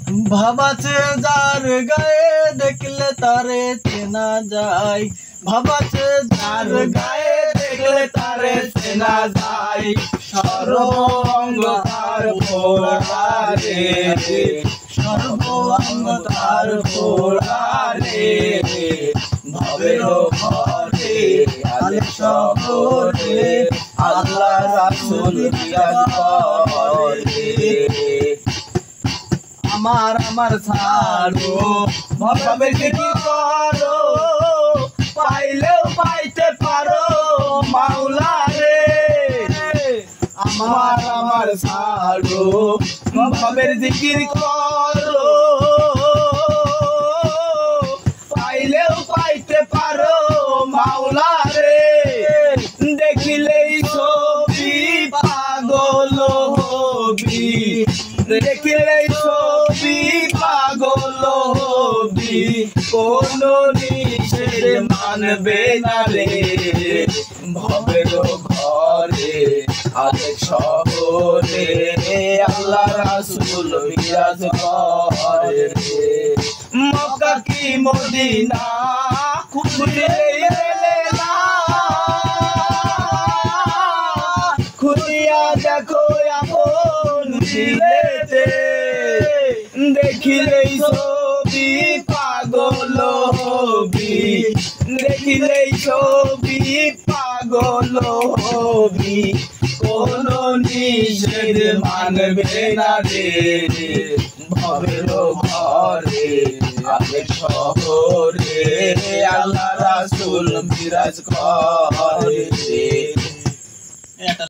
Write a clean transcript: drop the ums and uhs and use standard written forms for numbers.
ভাবাছে যার গায়ে দেখলে তারে চেনা যায়, ভাবাছে যার গায়ে দেখলে তারে চেনা যায়। সর্বঙ্গ তার পোড়ারে, সর্বঙ্গ তার পোড়ারে, ভবের ঘরে আলে শহরে আল্লাহ রাসূল বিরাজ করে। আমার আমার ছাড়ো ভবের কি করো, পাইলেও পাইতে পারো মাওলা রে। আমার আমার ছাড়ো ভবের জিকির করো, পাইলেও পাইতে পারো মাওলা রে। দেখিলেই ছবি পাগল হবি, দেখিলেই ছবি পাগল হবি, কোন নিষেধ মানবে না রে। ভবের ঘরে আলেক শহরে আল্লাহ রাসূল বিরাজ করে। মক্কা কি মদিনা খুঁজে এলেনা, খুঁজিয়া দেখো আপন দিলেতে। দেখিলেই ছবি পাগল হবি, দেখিলেই ছবি পাগল হবি, কোন নিষেধ মানবে না রে। ভবের ঘরে আলেক শহরে আল্লাহ রাসূল বিরাজ করে।